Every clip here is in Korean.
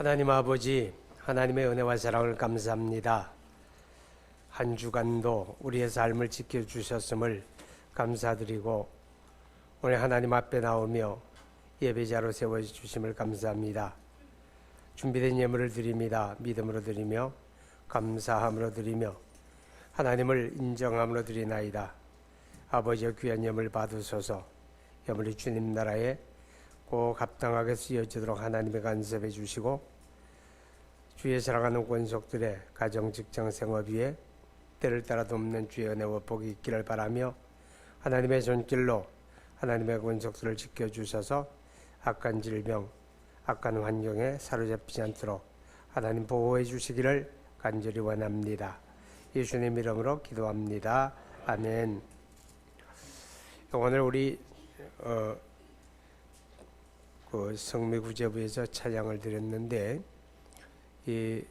하나님 아버지, 하나님의 은혜와 사랑을 감사합니다. 한 주간도 우리의 삶을 지켜주셨음을 감사드리고 오늘 하나님 앞에 나오며 예배자로 세워주심을 감사합니다. 준비된 예물을 드립니다. 믿음으로 드리며 감사함으로 드리며 하나님을 인정함으로 드리나이다. 아버지의 귀한 예물 받으소서. 예물이 주님 나라에 꼭 합당하게 쓰여지도록 하나님의 간섭해 주시고 주의 사랑하는 권속들의 가정, 직장, 생업 위에 때를 따라 돕는 주의 은혜와 복이 있기를 바라며 하나님의 손길로 하나님의 권속들을 지켜주셔서 악한 질병, 악한 환경에 사로잡히지 않도록 하나님 보호해 주시기를 간절히 원합니다. 예수님 이름으로 기도합니다. 아멘. 오늘 우리 성미구제부에서 찬양을 드렸는데 이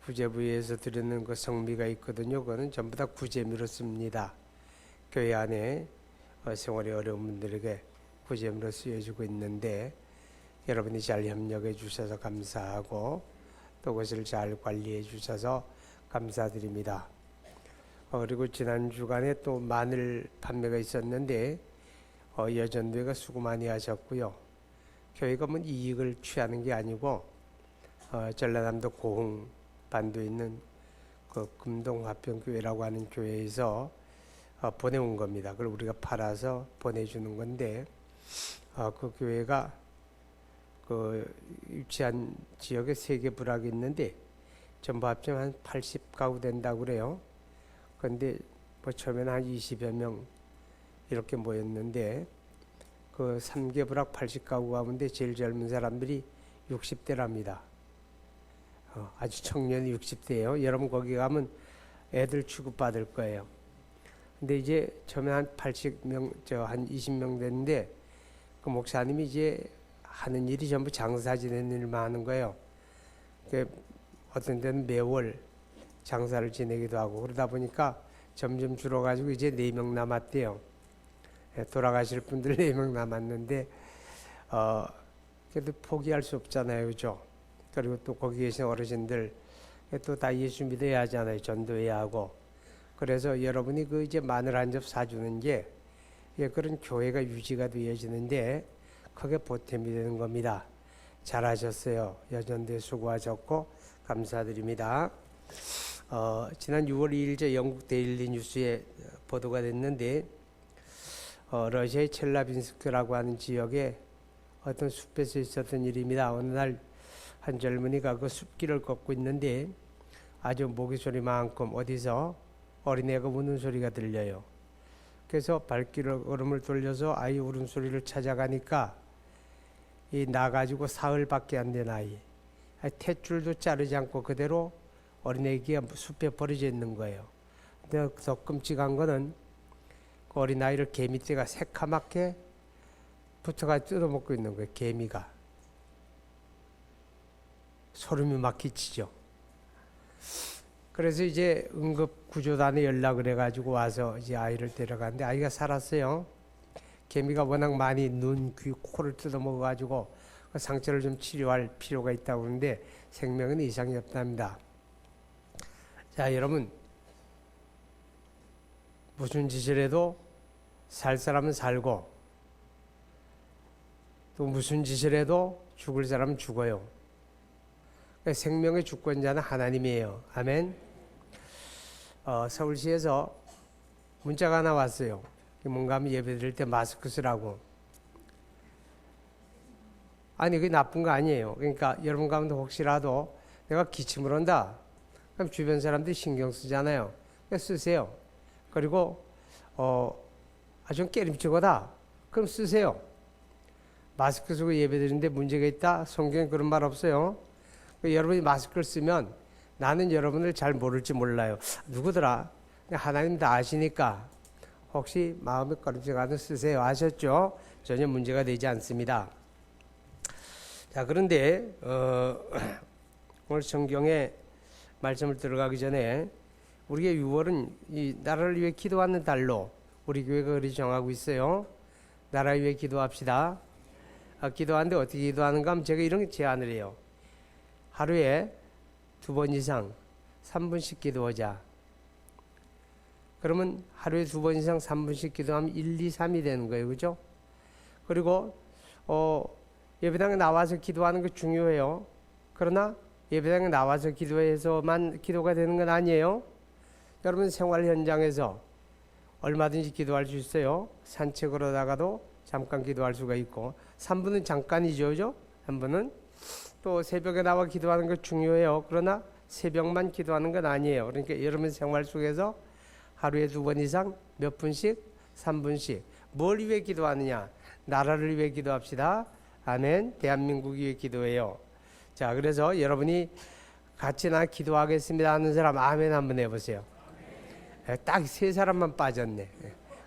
구제부에서 드리는 그 성미가 있거든요. 그거는 전부 다 구제미로 씁니다. 교회 안에 생활이 어려운 분들에게 구제미로 쓰여지고 있는데 여러분이 잘 협력해 주셔서 감사하고 또 그것을 잘 관리해 주셔서 감사드립니다. 그리고 지난 주간에 또 마늘 판매가 있었는데 여전도회가 수고 많이 하셨고요. 교회가 뭐 이익을 취하는 게 아니고 전라남도 고흥 반도에 있는 그 금동화평교회라고 하는 교회에서 보내온 겁니다. 그걸 우리가 팔아서 보내주는 건데 그 교회가 그 유치한 지역에 3개 부락이 있는데 전부 합치면 한 80가구 된다고 그래요. 그런데 뭐 처음에는 한 20여 명 이렇게 모였는데 그 3개 부락 80가구 가운데 제일 젊은 사람들이 60대랍니다. 아주 청년이 60대예요. 여러분 거기 가면 애들 취급받을 거예요. 근데 이제 처음에 한 80명, 한 20명 됐는데 그 목사님이 이제 하는 일이 전부 장사 지내는 일만 하는 거예요. 어떤 데는 매월 장사를 지내기도 하고 그러다 보니까 점점 줄어가지고 이제 4명 남았대요. 돌아가실 분들 4명 남았는데 그래도 포기할 수 없잖아요. 그죠? 그리고 또 거기 계신 어르신들 또 다 예수 믿어야 하잖아요. 전도해야 하고. 그래서 여러분이 그 이제 마늘 한 접 사주는 게 그런 교회가 유지가 되어지는데 그게 보탬이 되는 겁니다. 잘하셨어요. 여전도에 수고하셨고 감사드립니다. 지난 6월 2일째 영국 데일리 뉴스에 보도가 됐는데 러시아의 첼라빈스크라고 하는 지역에 어떤 숲에서 있었던 일입니다. 어느 날 한 젊은이가 그 숲길을 걷고 있는데 아주 모기 소리만큼 어디서 어린애가 우는 소리가 들려요. 그래서 발걸음을 돌려서 아이 울음소리를 찾아가니까 이 나가지고 사흘밖에 안 된 아이, 탯줄도 자르지 않고 그대로 어린애기가 숲에 버려져 있는 거예요. 근데 더 끔찍한 거는 그 어린아이를 개미떼가 새카맣게 붙어가 뜯어먹고 있는 거예요. 개미가. 소름이 막 끼치죠. 그래서 이제 응급구조단에 연락을 해가지고 와서 이제 아이를 데려갔는데 아이가 살았어요. 개미가 워낙 많이 눈, 귀, 코를 뜯어먹어가지고 그 상처를 좀 치료할 필요가 있다고 하는데 생명은 이상이 없답니다. 자, 여러분, 무슨 짓을 해도 살 사람은 살고 또 무슨 짓을 해도 죽을 사람은 죽어요. 생명의 주권자는 하나님이에요. 아멘. 서울시에서 문자가 하나 왔어요. 뭔가 하면 예배 드릴 때 마스크 쓰라고. 아니 그게 나쁜 거 아니에요. 그러니까 여러분 가운데 혹시라도 내가 기침을 한다. 그럼 주변 사람들이 신경 쓰잖아요. 쓰세요. 그리고 아주 깨림칙하다. 그럼 쓰세요. 마스크 쓰고 예배 드리는데 문제가 있다? 성경에 그런 말 없어요. 여러분이 마스크를 쓰면 나는 여러분을 잘 모를지 몰라요. 누구더라? 하나님 다 아시니까 혹시 마음에 꺼림칙하든 쓰세요. 아셨죠? 전혀 문제가 되지 않습니다. 자, 그런데 오늘 성경에 말씀을 들어가기 전에 우리가 6월은 이 나라를 위해 기도하는 달로 우리 교회가 그리 정하고 있어요. 나라 위해 기도합시다. 기도하는데 어떻게 기도하는가 하면 제가 이런 제안을 해요. 하루에 2번 이상 3분씩 기도하자. 그러면 하루에 2번 이상 3분씩 기도하면 1, 2, 3이 되는 거예요. 그죠? 그리고 예배당에 나와서 기도하는 거 중요해요. 그러나 예배당에 나와서 기도해서만 기도가 되는 건 아니에요. 여러분 생활 현장에서 얼마든지 기도할 수 있어요. 산책으로 나가도 잠깐 기도할 수가 있고 3분은 잠깐이죠. 그죠? 3분은 또 새벽에 나와 기도하는 거 중요해요. 그러나 새벽만 기도하는 건 아니에요. 그러니까 여러분 생활 속에서 하루에 2번 이상 몇 분씩 3분씩 뭘 위해 기도하느냐? 나라를 위해 기도합시다. 아멘. 대한민국 위해 기도해요. 자, 그래서 여러분이 같이 나 기도하겠습니다 하는 사람 아멘 한번 해보세요. 딱 3사람만 빠졌네.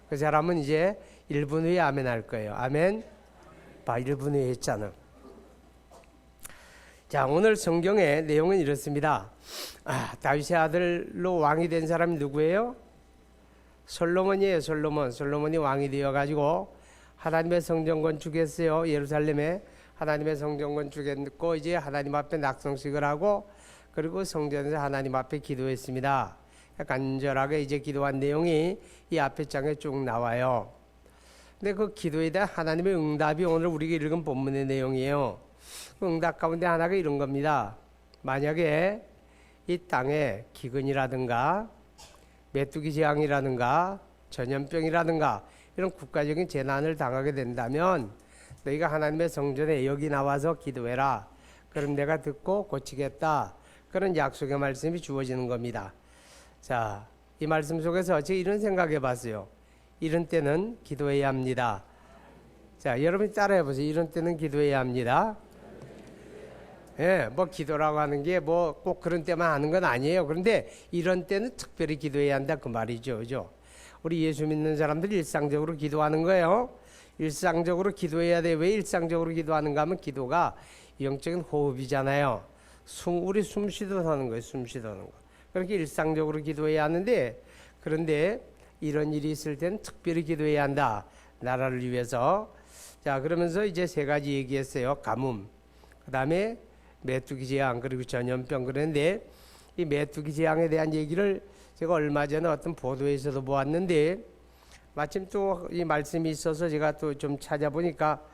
그 사람은 이제 1분 후에 아멘 할 거예요. 아멘. 1분 후에 했잖아. 자, 오늘 성경의 내용은 이렇습니다. 다윗의 아들로 왕이 된 사람이 누구예요? 솔로몬이에요. 솔로몬이 왕이 되어가지고 하나님의 성전 건축했어요. 예루살렘에 하나님의 성전 건축했고 이제 하나님 앞에 낙성식을 하고 그리고 성전에서 하나님 앞에 기도했습니다. 간절하게 이제 기도한 내용이 이 앞에 장에 쭉 나와요. 근데 그 기도에 대한 하나님의 응답이 오늘 우리가 읽은 본문의 내용이에요. 그 응답 가운데 하나가 이런 겁니다. 만약에 이 땅에 기근이라든가 메뚜기 재앙이라든가 전염병이라든가 이런 국가적인 재난을 당하게 된다면 너희가 하나님의 성전에 여기 나와서 기도해라. 그럼 내가 듣고 고치겠다. 그런 약속의 말씀이 주어지는 겁니다. 자, 이 말씀 속에서 제가 이런 생각해 봤어요. 이런 때는 기도해야 합니다. 자, 여러분이 따라해 보세요. 이런 때는 기도해야 합니다. 예, 뭐 기도라고 하는 게 뭐 꼭 그런 때만 하는 건 아니에요. 그런데 이런 때는 특별히 기도해야 한다 그 말이죠. 그죠? 우리 예수 믿는 사람들이 일상적으로 기도하는 거예요. 일상적으로 기도해야 돼. 왜 일상적으로 기도하는가 하면 기도가 영적인 호흡이잖아요. 우리 숨 쉬도 하는 거예요. 숨 쉬도 하는 거. 그렇게 일상적으로 기도해야 하는데 그런데 이런 일이 있을 때는 특별히 기도해야 한다. 나라를 위해서. 자, 그러면서 이제 3가지 얘기했어요. 가뭄, 그 다음에 메뚜기 재앙, 그리고 전염병. 그런데 이 메뚜기 재앙에 대한 얘기를 제가 얼마 전에 어떤 보도에서도 보았는데 마침 또 이 말씀이 있어서 제가 또 좀 찾아보니까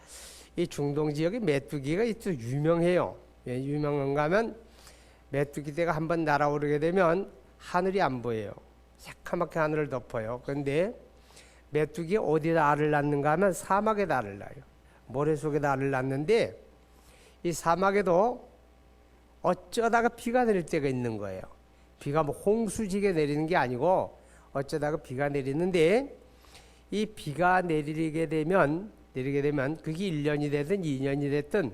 이 중동 지역의 메뚜기가 또 유명해요. 왜 유명한가 하면 메뚜기 떼가 한번 날아오르게 되면 하늘이 안 보여요. 새카맣게 하늘을 덮어요. 그런데 메뚜기가 어디다 알을 낳는가 하면 사막에다 알을 낳아요. 모래 속에다 알을 낳는데 이 사막에도 어쩌다가 비가 내릴 때가 있는 거예요. 비가 뭐 홍수지게 내리는 게 아니고 어쩌다가 비가 내리는데 이 비가 내리게 되면 그게 1년이 되든 2년이 됐든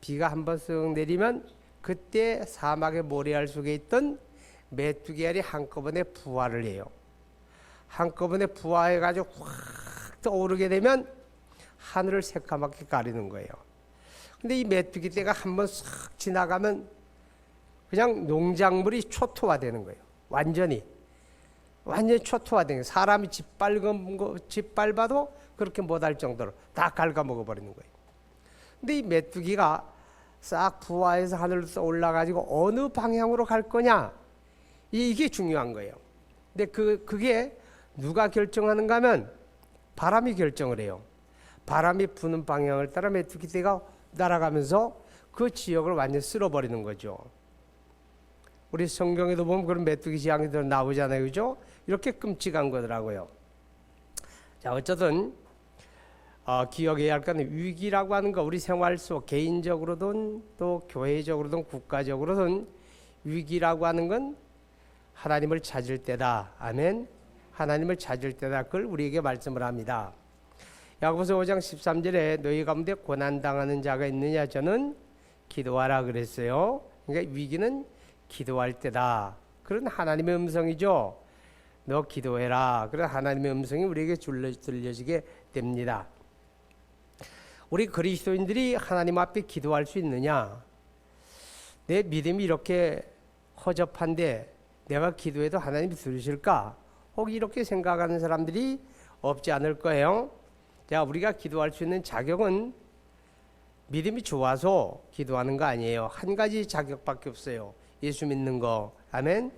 비가 한번 쓱 내리면 그때 사막의 모래알 속에 있던 메뚜기 알이 한꺼번에 부화를 해요. 한꺼번에 부화해가지고 확 떠오르게 되면 하늘을 새까맣게 가리는 거예요. 근데 이 메뚜기 떼가 한번 싹 지나가면 그냥 농작물이 초토화되는 거예요. 완전히 초토화되는 거예요. 사람이 짓밟아도 그렇게 못할 정도로 다 갉아먹어 버리는 거예요. 근데 이 메뚜기가 싹 부화해서 하늘로 올라가지고 어느 방향으로 갈 거냐, 이게 중요한 거예요. 근데 그게 누가 결정하는가 하면 바람이 결정을 해요. 바람이 부는 방향을 따라 메뚜기 떼가 날아가면서 그 지역을 완전히 쓸어버리는 거죠. 우리 성경에도 보면 그런 메뚜기 재앙이 나오잖아요. 그죠? 이렇게 끔찍한 거더라고요. 자, 어쨌든 기억해야 할 거는 위기라고 하는 거, 우리 생활 속 개인적으로든 또 교회적으로든 국가적으로든 위기라고 하는 건 하나님을 찾을 때다. 아멘. 하나님을 찾을 때다. 그걸 우리에게 말씀을 합니다. 야고보서 5장 13절에 너희 가운데 고난당하는 자가 있느냐, 저는 기도하라 그랬어요. 그러니까 위기는 기도할 때다. 그런 하나님의 음성이죠. 너 기도해라. 그런 하나님의 음성이 우리에게 들려지게 됩니다. 우리 그리스도인들이 하나님 앞에 기도할 수 있느냐? 내 믿음이 이렇게 허접한데 내가 기도해도 하나님이 들으실까? 혹 이렇게 생각하는 사람들이 없지 않을 거예요. 자, 우리가 기도할 수 있는 자격은 믿음이 좋아서 기도하는 거 아니에요. 한 가지 자격밖에 없어요. 예수 믿는 거. 아멘.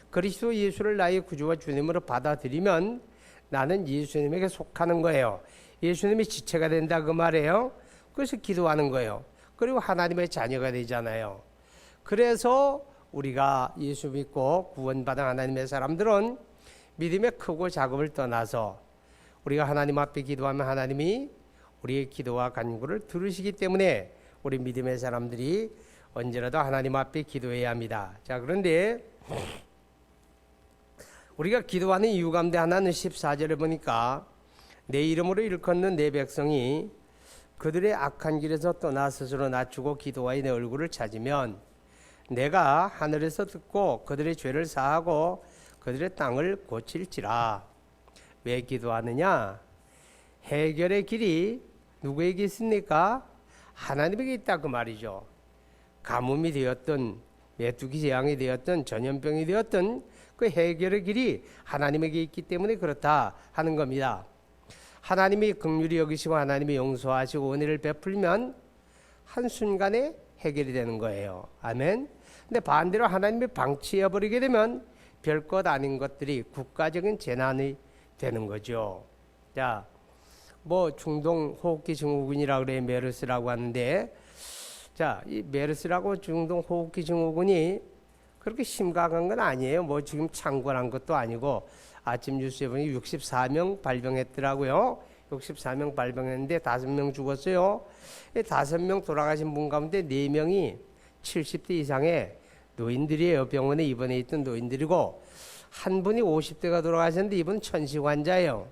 그리스도 예수를 나의 구주와 주님으로 받아들이면 나는 예수님에게 속하는 거예요. 예수님이 지체가 된다 그 말이에요. 그래서 기도하는 거예요. 그리고 하나님의 자녀가 되잖아요. 그래서 우리가 예수 믿고 구원받은 하나님의 사람들은 믿음의 크고 작음을 떠나서 우리가 하나님 앞에 기도하면 하나님이 우리의 기도와 간구를 들으시기 때문에 우리 믿음의 사람들이 언제라도 하나님 앞에 기도해야 합니다. 자, 그런데 우리가 기도하는 이유 가운데 하나는 14절에 보니까 내 이름으로 일컫는 내 백성이 그들의 악한 길에서 떠나 스스로 낮추고 기도하여 내 얼굴을 찾으면 내가 하늘에서 듣고 그들의 죄를 사하고 그들의 땅을 고칠지라. 왜 기도하느냐? 해결의 길이 누구에게 있습니까? 하나님에게 있다 그 말이죠. 가뭄이 되었든 메뚜기 재앙이 되었든 전염병이 되었든 그 해결의 길이 하나님에게 있기 때문에 그렇다 하는 겁니다. 하나님이 긍휼히 여기시고 하나님이 용서하시고 은혜를 베풀면 한순간에 해결이 되는 거예요. 아멘. 근데 반대로 하나님이 방치해 버리게 되면 별것 아닌 것들이 국가적인 재난이 되는 거죠. 자, 뭐 중동 호흡기 증후군이라고 그래 메르스라고 하는데, 자, 이 메르스라고 중동 호흡기 증후군이 그렇게 심각한 건 아니에요. 뭐 지금 창궐한 것도 아니고 아침 뉴스에 보니 64명 발병했더라고요. 64명 발병했는데 5명 죽었어요. 5명 돌아가신 분 가운데 4명이 70대 이상의 노인들이에요. 병원에 입원해 있던 노인들이고 한 분이 50대가 돌아가셨는데 이분은 천식 환자예요.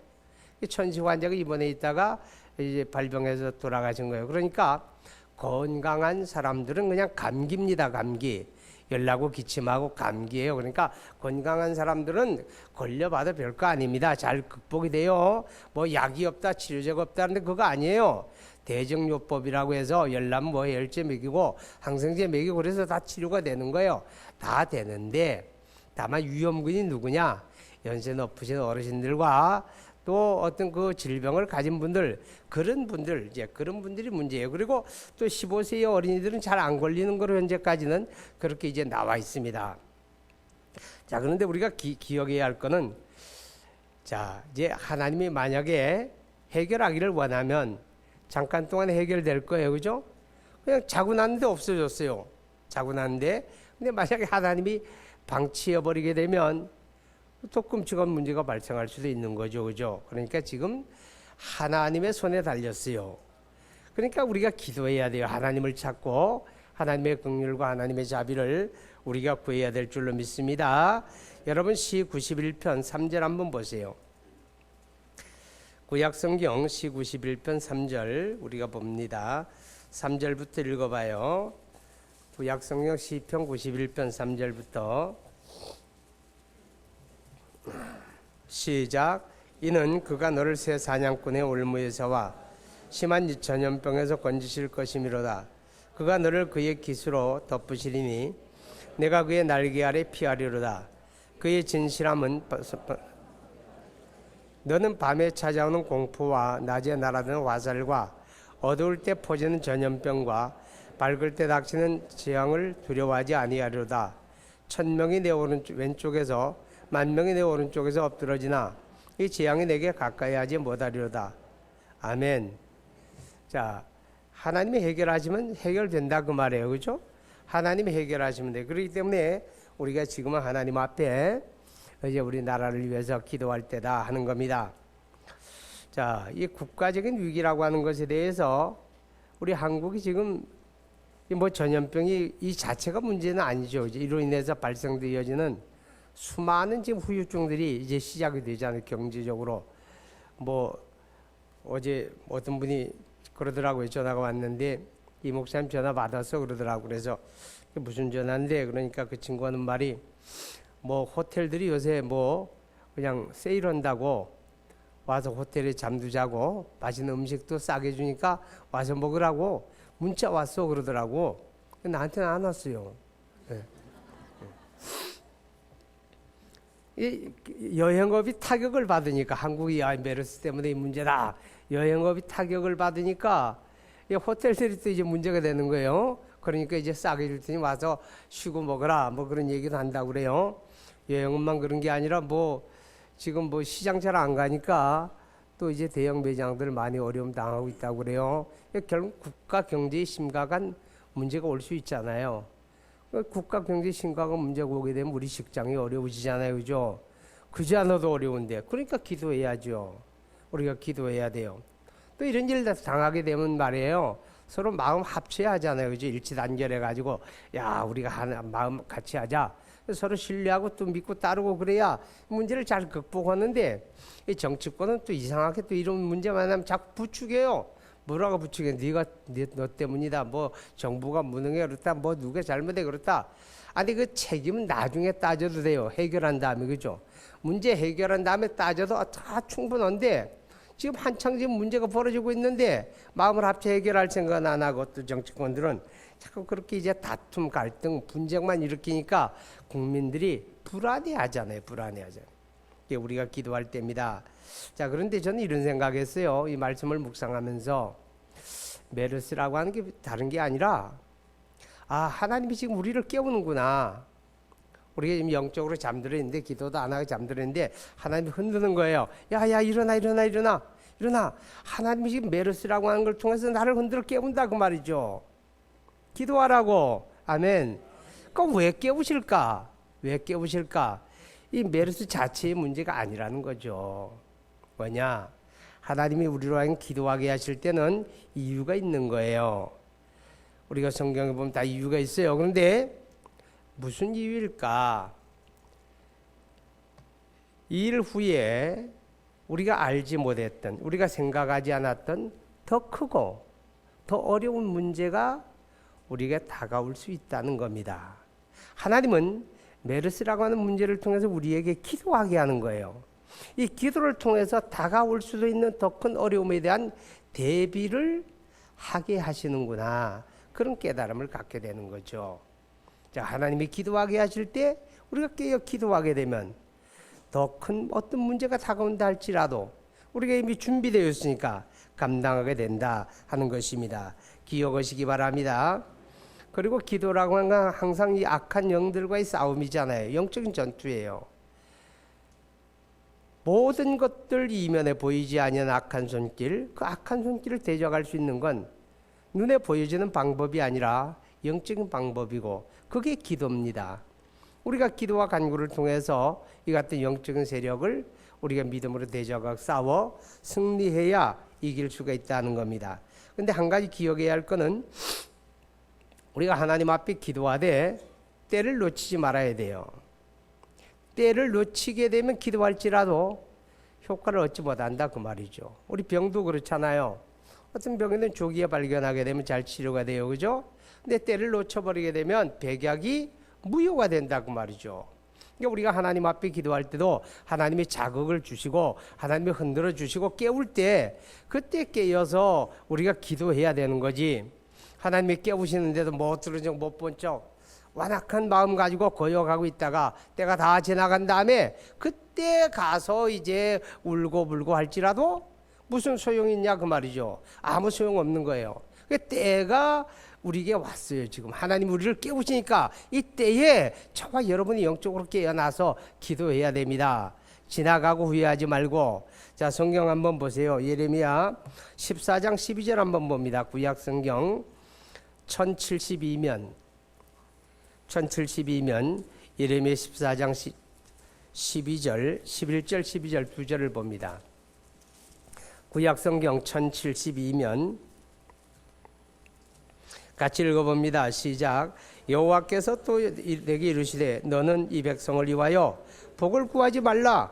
천식 환자가 입원해 있다가 이제 발병해서 돌아가신 거예요. 그러니까 건강한 사람들은 그냥 감기입니다. 감기. 열나고 기침하고 감기예요. 그러니까 건강한 사람들은 걸려봐도 별거 아닙니다. 잘 극복이 돼요. 뭐 약이 없다, 치료제가 없다는데 그거 아니에요. 대증요법이라고 해서 열나면 뭐 열제 먹이고 항생제 먹이고 그래서 다 치료가 되는 거예요. 다 되는데 다만 위험군이 누구냐? 연세 높으신 어르신들과 또 어떤 그 질병을 가진 분들, 그런 분들이 문제예요. 그리고 또 15세의 어린이들은 잘 안 걸리는 거로 현재까지는 그렇게 이제 나와 있습니다. 자, 그런데 우리가 기억해야 할 거는, 자, 이제 하나님이 만약에 해결하기를 원하면 잠깐 동안 해결될 거예요. 그죠? 그냥 자고 났는데 없어졌어요. 자고 났는데. 근데 만약에 하나님이 방치해버리게 되면 또 끔찍한 문제가 발생할 수도 있는 거죠. 그죠? 그러니까 지금 하나님의 손에 달렸어요. 그러니까 우리가 기도해야 돼요. 하나님을 찾고 하나님의 긍휼과 하나님의 자비를 우리가 구해야 될 줄로 믿습니다. 여러분 시 91편 3절 한번 보세요. 구약성경 시 91편 3절 우리가 봅니다. 3절부터 읽어봐요. 구약성경 시편 91편 3절부터 시작. 이는 그가 너를 새 사냥꾼의 올무에서와 심한 전염병에서 건지실 것이미로다. 그가 너를 그의 깃으로 덮으시리니 내가 그의 날개 아래 피하리로다. 그의 진실함은 너는 밤에 찾아오는 공포와 낮에 날아드는 화살과 어두울 때 퍼지는 전염병과 밝을 때 닥치는 재앙을 두려워하지 아니하리로다. 1000명이 내 왼쪽에서 10,000명이 내 오른쪽에서 엎드러지나 이 재앙이 내게 가까이 하지 못하리로다. 아멘. 자, 하나님이 해결하시면 해결된다 그 말이에요. 그죠? 하나님이 해결하시면 돼. 그렇기 때문에 우리가 지금은 하나님 앞에 이제 우리 나라를 위해서 기도할 때다 하는 겁니다. 자, 이 국가적인 위기라고 하는 것에 대해서 우리 한국이 지금 뭐 전염병이 이 자체가 문제는 아니죠. 이로 인해서 발생되어지는 수많은 지금 후유증들이 이제 시작이 되잖아요. 경제적으로. 뭐 어제 어떤 분이 그러더라고요. 전화가 왔는데 이 목사님 전화 받아서 그러더라고요. 그래서 무슨 전화인데 그러니까 그 친구 하는 말이 뭐 호텔들이 요새 뭐 그냥 세일한다고 와서 호텔에 잠도 자고 맛있는 음식도 싸게 주니까 와서 먹으라고 문자 왔어 그러더라고. 나한테는 안 왔어요. 네. 이 여행업이 타격을 받으니까 한국이 메르스 때문에 이 문제다. 여행업이 타격을 받으니까 이 호텔들이 또 이제 문제가 되는 거예요. 그러니까 이제 싸게 줄 테니 와서 쉬고 먹어라 뭐 그런 얘기도 한다고 그래요. 여행은만 그런 게 아니라 뭐 지금 뭐 시장 잘 안 가니까 또 이제 대형 매장들 많이 어려움 당하고 있다고 그래요. 결국 국가 경제에 심각한 문제가 올 수 있잖아요. 국가 경제 심각한 문제가 오게 되면 우리 직장이 어려워지잖아요, 그죠? 그지 않아도 어려운데, 그러니까 기도해야죠. 우리가 기도해야 돼요. 또 이런 일 당하게 되면 말이에요, 서로 마음 합쳐야 하잖아요, 그죠? 일치단결해 가지고 야 우리가 하나 마음 같이 하자. 서로 신뢰하고 또 믿고 따르고 그래야 문제를 잘 극복하는데, 이 정치권은 또 이상하게 또 이런 문제만 하면 자꾸 부추겨요. 뭐라고 부추겨? 너 때문이다. 뭐 정부가 무능해 그렇다. 뭐 누가 잘못해 그렇다. 아니 그 책임은 나중에 따져도 돼요. 해결한 다음에, 그죠? 문제 해결한 다음에 따져도 다 충분한데 지금 한창 지금 문제가 벌어지고 있는데 마음을 합쳐 해결할 생각은 안 하고, 또 정치권들은 자꾸 그렇게 이제 다툼, 갈등, 분쟁만 일으키니까 국민들이 불안해하잖아요. 이게 우리가 기도할 때입니다. 자, 그런데 저는 이런 생각했어요. 이 말씀을 묵상하면서 메르스라고 하는 게 다른 게 아니라, 하나님이 지금 우리를 깨우는구나. 우리가 지금 영적으로 잠들어 있는데, 기도도 안 하고 잠들어 있는데 하나님이 흔드는 거예요. 야 일어나. 하나님이 지금 메르스라고 하는 걸 통해서 나를 흔들어 깨운다 그 말이죠. 기도하라고. 아멘. 그럼 왜 깨우실까? 이 메르스 자체의 문제가 아니라는 거죠. 뭐냐? 하나님이 우리로 하여금 기도하게 하실 때는 이유가 있는 거예요. 우리가 성경에 보면 다 이유가 있어요. 그런데 무슨 이유일까? 이 일 후에 우리가 알지 못했던, 우리가 생각하지 않았던 더 크고 더 어려운 문제가 우리가 다가올 수 있다는 겁니다. 하나님은 메르스라고 하는 문제를 통해서 우리에게 기도하게 하는 거예요. 이 기도를 통해서 다가올 수도 있는 더 큰 어려움에 대한 대비를 하게 하시는구나. 그런 깨달음을 갖게 되는 거죠. 자, 하나님이 기도하게 하실 때 우리가 깨어 기도하게 되면 더 큰 어떤 문제가 다가온다 할지라도 우리가 이미 준비되어 있으니까 감당하게 된다 하는 것입니다. 기억하시기 바랍니다. 그리고 기도라고 하는 건 항상 이 악한 영들과의 싸움이잖아요. 영적인 전투예요. 모든 것들 이면에 보이지 아니한 악한 손길, 그 악한 손길을 대적할 수 있는 건 눈에 보여지는 방법이 아니라 영적인 방법이고, 그게 기도입니다. 우리가 기도와 간구를 통해서 이 같은 영적인 세력을 우리가 믿음으로 대적하고 싸워 승리해야 이길 수가 있다는 겁니다. 근데 한 가지 기억해야 할 거는, 우리가 하나님 앞에 기도하되 때를 놓치지 말아야 돼요. 때를 놓치게 되면 기도할지라도 효과를 얻지 못한다 그 말이죠. 우리 병도 그렇잖아요. 어떤 병에는 조기에 발견하게 되면 잘 치료가 돼요, 그죠? 근데 때를 놓쳐버리게 되면 백약이 무효가 된다 그 말이죠. 그러니까 우리가 하나님 앞에 기도할 때도 하나님이 자극을 주시고 하나님이 흔들어 주시고 깨울 때, 그때 깨어서 우리가 기도해야 되는 거지. 하나님이 깨우시는데도 못 들은 척 못 본 척 완악한 마음 가지고 거역하고 있다가 때가 다 지나간 다음에 그때 가서 이제 울고 불고 할지라도 무슨 소용이 있냐 그 말이죠. 아무 소용 없는 거예요. 때가 우리에게 왔어요. 지금 하나님 우리를 깨우시니까 이 때에 저와 여러분이 영적으로 깨어나서 기도해야 됩니다. 지나가고 후회하지 말고. 자, 성경 한번 보세요. 예레미야 14장 12절 한번 봅니다. 구약 성경 1072면 예레미야 14장 12절 11절 12절 두 절을 봅니다. 구약 성경 1072면 같이 읽어봅니다. 시작. 여호와께서 또 내게 이르시되 너는 이 백성을 위하여 복을 구하지 말라.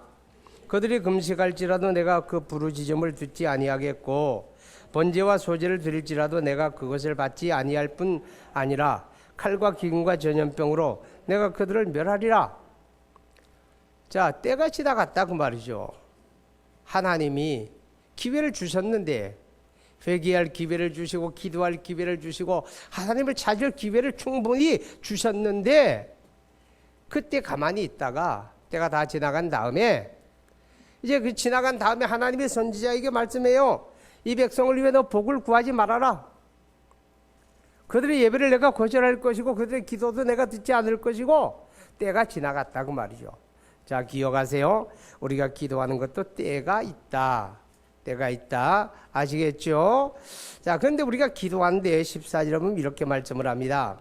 그들이 금식할지라도 내가 그 부르짖음을 듣지 아니하겠고 번제와 소제를 드릴지라도 내가 그것을 받지 아니할 뿐 아니라 칼과 기근과 전염병으로 내가 그들을 멸하리라. 자, 때가 지나갔다 그 말이죠. 하나님이 기회를 주셨는데, 회개할 기회를 주시고 기도할 기회를 주시고 하나님을 찾을 기회를 충분히 주셨는데, 그때 가만히 있다가 때가 다 지나간 다음에, 이제 그 지나간 다음에 하나님의 선지자에게 말씀해요. 이 백성을 위해 너 복을 구하지 말아라. 그들의 예배를 내가 거절할 것이고 그들의 기도도 내가 듣지 않을 것이고 때가 지나갔다고 말이죠. 자, 기억하세요. 우리가 기도하는 것도 때가 있다. 때가 있다. 아시겠죠? 자, 그런데 우리가 기도하는데 14절에 보면 이렇게 말씀을 합니다.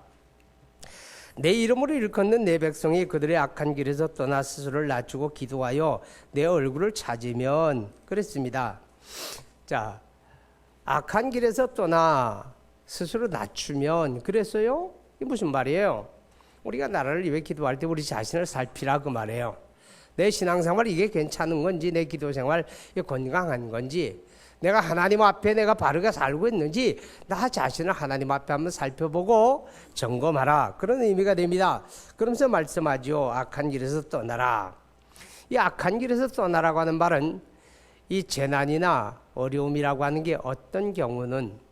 내 이름으로 일컫는 내 백성이 그들의 악한 길에서 떠나 스스로를 낮추고 기도하여 내 얼굴을 찾으면 그랬습니다. 자, 악한 길에서 떠나 스스로 낮추면 그랬어요? 이게 무슨 말이에요? 우리가 나라를 위해 기도할 때 우리 자신을 살피라 그 말이에요. 내 신앙생활 이게 괜찮은 건지, 내 기도생활 이게 건강한 건지, 내가 하나님 앞에 내가 바르게 살고 있는지 나 자신을 하나님 앞에 한번 살펴보고 점검하라. 그런 의미가 됩니다. 그러면서 말씀하죠. 악한 길에서 떠나라. 이 악한 길에서 떠나라고 하는 말은 이 재난이나 어려움이라고 하는 게 어떤 경우는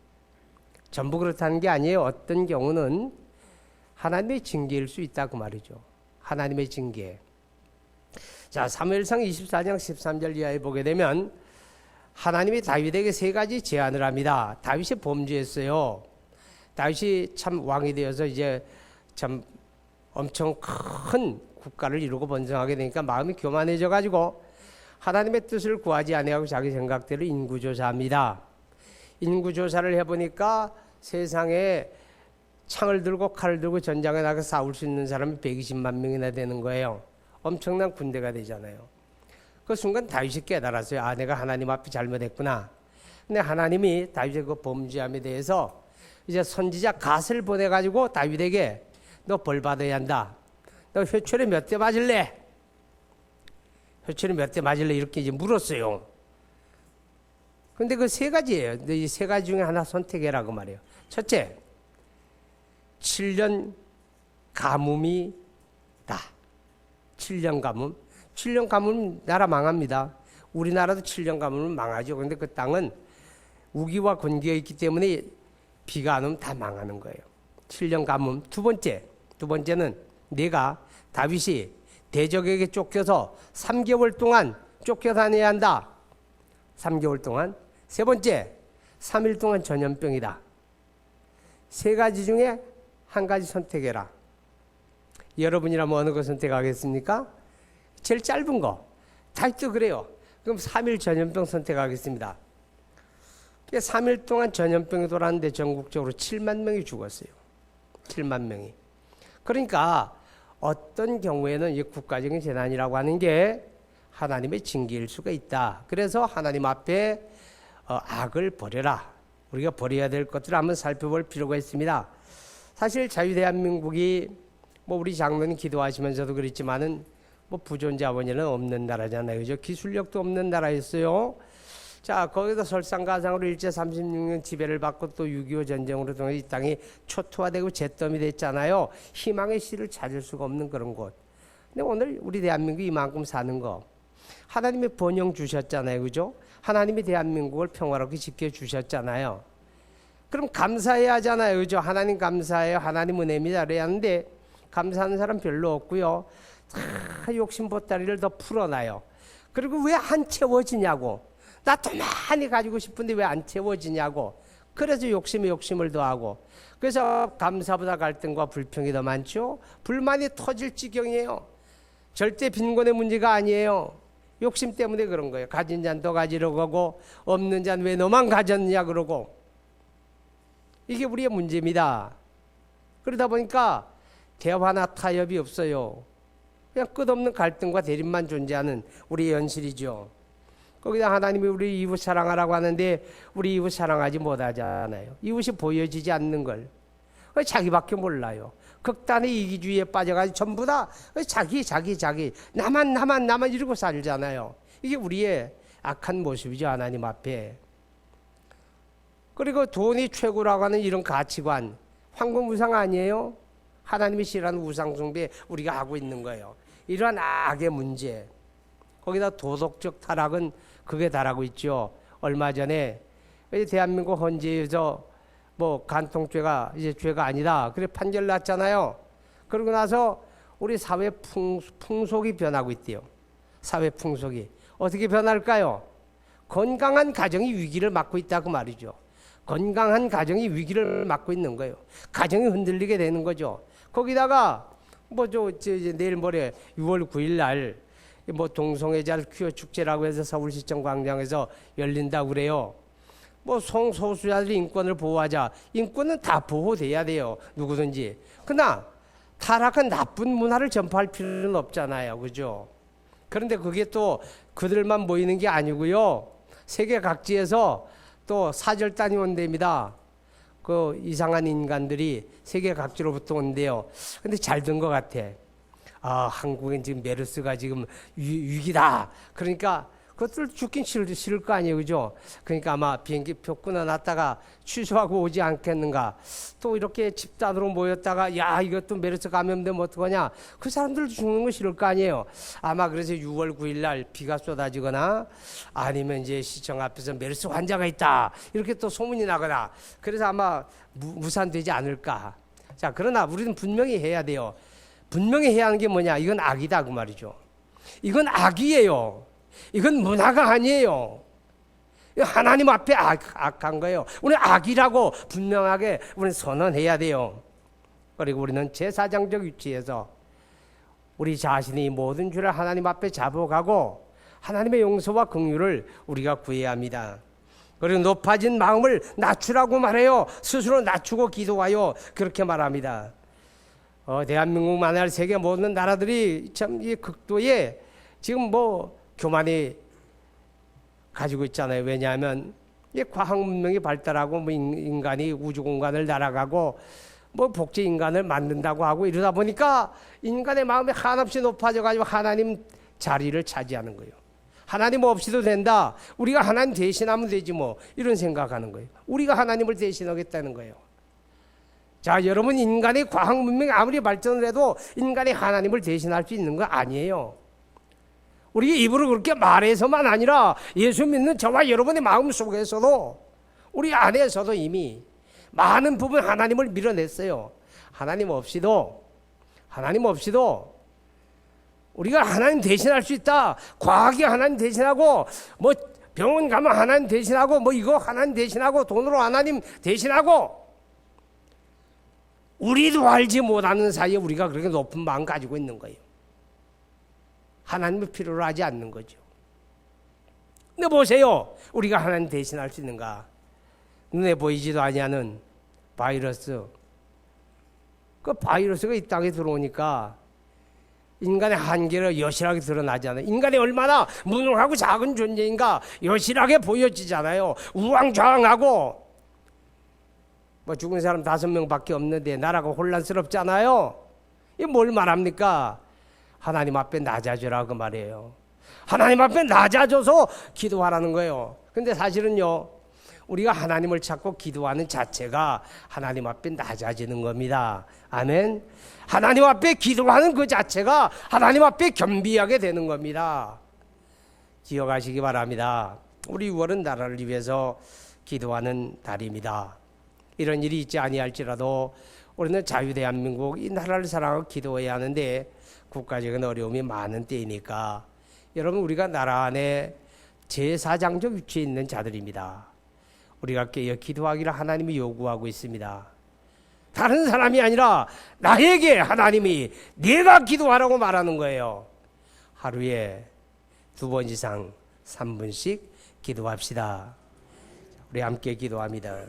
전부 그렇다는 게 아니에요. 어떤 경우는 하나님의 징계일 수 있다 그 말이죠. 하나님의 징계. 자, 사무엘상 24장 13절 이하에 보게 되면 하나님이 다윗에게 세 가지 제안을 합니다. 다윗이 범죄했어요. 다윗이 참 왕이 되어서 이제 참 엄청 큰 국가를 이루고 번성하게 되니까 마음이 교만해져 가지고 하나님의 뜻을 구하지 아니하고 자기 생각대로 인구조사합니다. 인구조사를 해보니까 세상에 창을 들고 칼을 들고 전장에 나가 싸울 수 있는 사람이 120만 명이나 되는 거예요. 엄청난 군대가 되잖아요. 그 순간 다윗이 깨달았어요. 아, 내가 하나님 앞에 잘못했구나. 근데 하나님이 다윗의 그 범죄함에 대해서 이제 선지자 갓을 보내가지고 다윗에게 너 벌 받아야 한다. 너 회초리 몇 대 맞을래? 회초리 몇 대 맞을래? 이렇게 이제 물었어요. 근데 그 세 가지예요. 근데 이 세 가지 중에 하나 선택해라고 말해요. 첫째, 7년 가뭄이다. 7년 가뭄. 7년 가뭄 나라 망합니다. 우리나라도 7년 가뭄은 망하죠. 그런데 그 땅은 우기와 건기가 있기 때문에 비가 안 오면 다 망하는 거예요. 7년 가뭄. 두 번째는 내가 다윗이 대적에게 쫓겨서 3개월 동안 쫓겨다녀야 한다. 3개월 동안. 세 번째, 3일 동안 전염병이다. 세 가지 중에 한 가지 선택해라. 여러분이라면 어느 거 선택하겠습니까? 제일 짧은 거. 다윗도 그래요. 그럼 3일 전염병 선택하겠습니다. 3일 동안 전염병이 돌았는데 전국적으로 7만 명이 죽었어요. 7만 명이. 그러니까 어떤 경우에는 이 국가적인 재난이라고 하는 게 하나님의 징계일 수가 있다. 그래서 하나님 앞에 악을 버려라. 우리가 버려야 될 것들을 한번 살펴볼 필요가 있습니다. 사실 자유대한민국이 뭐 우리 장로님 기도하시면서도 그랬지만은 뭐 부존자원에는 없는 나라잖아요. 그죠? 기술력도 없는 나라였어요. 자, 거기서 설상가상으로 일제 36년 지배를 받고 또 6.25 전쟁으로 통해 이 땅이 초토화되고 잿더미 됐잖아요. 희망의 씨를 찾을 수가 없는 그런 곳. 근데 오늘 우리 대한민국이 이만큼 사는 거 하나님의 번영 주셨잖아요. 그죠? 하나님이 대한민국을 평화롭게 지켜주셨잖아요. 그럼 감사해야 하잖아요. 그죠? 하나님 감사해요. 하나님 은혜입니다. 그래야 하는데 감사하는 사람 별로 없고요. 다 욕심 보따리를 더 풀어놔요. 그리고 왜 안 채워지냐고. 나 더 많이 가지고 싶은데 왜 안 채워지냐고. 그래서 욕심을 더하고. 그래서 감사보다 갈등과 불평이 더 많죠. 불만이 터질 지경이에요. 절대 빈곤의 문제가 아니에요. 욕심 때문에 그런 거예요. 가진 자는 더 가지려고 하고 없는 자는 왜 너만 가졌느냐 그러고. 이게 우리의 문제입니다. 그러다 보니까 대화나 타협이 없어요. 그냥 끝없는 갈등과 대립만 존재하는 우리의 현실이죠. 거기다 하나님이 우리 이웃 사랑하라고 하는데 우리 이웃 사랑하지 못하잖아요. 이웃이 보여지지 않는 걸. 자기밖에 몰라요. 극단의 이기주의에 빠져가지고 전부 다 자기 나만 이러고 살잖아요. 이게 우리의 악한 모습이죠. 하나님 앞에. 그리고 돈이 최고라고 하는 이런 가치관 황금우상 아니에요? 하나님이 싫어하는 우상숭배 우리가 하고 있는 거예요. 이러한 악의 문제. 거기다 도덕적 타락은 극에 달하고 있죠. 얼마 전에 대한민국 헌재에서 뭐 간통죄가 이제 죄가 아니다. 그래 판결 났잖아요. 그러고 나서 우리 사회 풍속이 변하고 있대요. 사회 풍속이. 어떻게 변할까요? 건강한 가정이 위기를 맞고 있다고 말이죠. 건강한 가정이 위기를 맞고 있는 거예요. 가정이 흔들리게 되는 거죠. 거기다가 이제 내일 모레 6월 9일 날 동성애자 퀴어 축제라고 해서 서울시청 광장에서 열린다고 그래요. 성소수자들의 인권을 보호하자. 인권은 다 보호돼야 돼요. 누구든지. 그러나 타락한 나쁜 문화를 전파할 필요는 없잖아요. 그죠? 그런데 그게 또 그들만 모이는 게 아니고요. 세계 각지에서 또 사절단이 온답니다. 그 이상한 인간들이 세계 각지로부터 온대요. 근데 잘 된 것 같아. 한국엔 지금 메르스가 지금 위기다. 그러니까 그것들 죽긴 싫을 거 아니에요. 그죠? 그러니까 아마 비행기표 끊어놨다가 취소하고 오지 않겠는가. 또 이렇게 집단으로 모였다가 야 이것도 메르스 감염되면 어떡하냐. 그 사람들 죽는 거 싫을 거 아니에요. 아마 그래서 6월 9일 날 비가 쏟아지거나 아니면 이제 시청 앞에서 메르스 환자가 있다. 이렇게 또 소문이 나거나. 그래서 아마 무산되지 않을까. 자, 그러나 우리는 분명히 해야 돼요. 분명히 해야 하는 게 뭐냐. 이건 악이다 그 말이죠. 이건 악이에요. 이건 문화가 아니에요. 하나님 앞에 악한 거예요. 우리 악이라고 분명하게 우리는 선언해야 돼요. 그리고 우리는 제사장적 위치에서 우리 자신이 모든 죄를 하나님 앞에 자복하고 하나님의 용서와 긍휼을 우리가 구해야 합니다. 그리고 높아진 마음을 낮추라고 말해요. 스스로 낮추고 기도하여 그렇게 말합니다. 대한민국만 아니라 세계 모든 나라들이 참 이 극도에 지금 교만이 가지고 있잖아요. 왜냐하면 과학 문명이 발달하고 인간이 우주 공간을 날아가고 복제 인간을 만든다고 하고 이러다 보니까 인간의 마음이 한없이 높아져 가지고 하나님 자리를 차지하는 거예요. 하나님 없이도 된다. 우리가 하나님 대신하면 되지 이런 생각하는 거예요. 우리가 하나님을 대신하겠다는 거예요. 자, 여러분, 인간의 과학 문명이 아무리 발전을 해도 인간이 하나님을 대신할 수 있는 거 아니에요. 우리 입으로 그렇게 말해서만 아니라 예수 믿는 저와 여러분의 마음 속에서도 우리 안에서도 이미 많은 부분 하나님을 밀어냈어요. 하나님 없이도 우리가 하나님 대신할 수 있다. 과학이 하나님 대신하고 병원 가면 하나님 대신하고 이거 하나님 대신하고 돈으로 하나님 대신하고 우리도 알지 못하는 사이에 우리가 그렇게 높은 마음 가지고 있는 거예요. 하나님을 필요로 하지 않는 거죠. 근데 보세요. 우리가 하나님 대신할 수 있는가? 눈에 보이지도 아니하는 바이러스. 그 바이러스가 이 땅에 들어오니까 인간의 한계를 여실하게 드러나잖아요. 인간이 얼마나 무능하고 작은 존재인가 여실하게 보여지잖아요. 우왕좌왕하고 죽은 사람 5명밖에 없는데 나라가 혼란스럽잖아요. 이게 뭘 말합니까? 하나님 앞에 낮아지라고 말이에요. 하나님 앞에 낮아져서 기도하라는 거예요. 근데 사실은요, 우리가 하나님을 찾고 기도하는 자체가 하나님 앞에 낮아지는 겁니다. 아멘. 하나님 앞에 기도하는 그 자체가 하나님 앞에 겸비하게 되는 겁니다. 기억하시기 바랍니다. 우리 6월은 나라를 위해서 기도하는 달입니다. 이런 일이 있지 아니할지라도 우리는 자유대한민국 이 나라를 사랑하고 기도해야 하는데 국가적인 어려움이 많은 때이니까 여러분, 우리가 나라 안에 제사장적 위치에 있는 자들입니다. 우리가 깨어 기도하기를 하나님이 요구하고 있습니다. 다른 사람이 아니라 나에게 하나님이 내가 기도하라고 말하는 거예요. 하루에 2번 이상 3분씩 기도합시다. 우리 함께 기도합니다.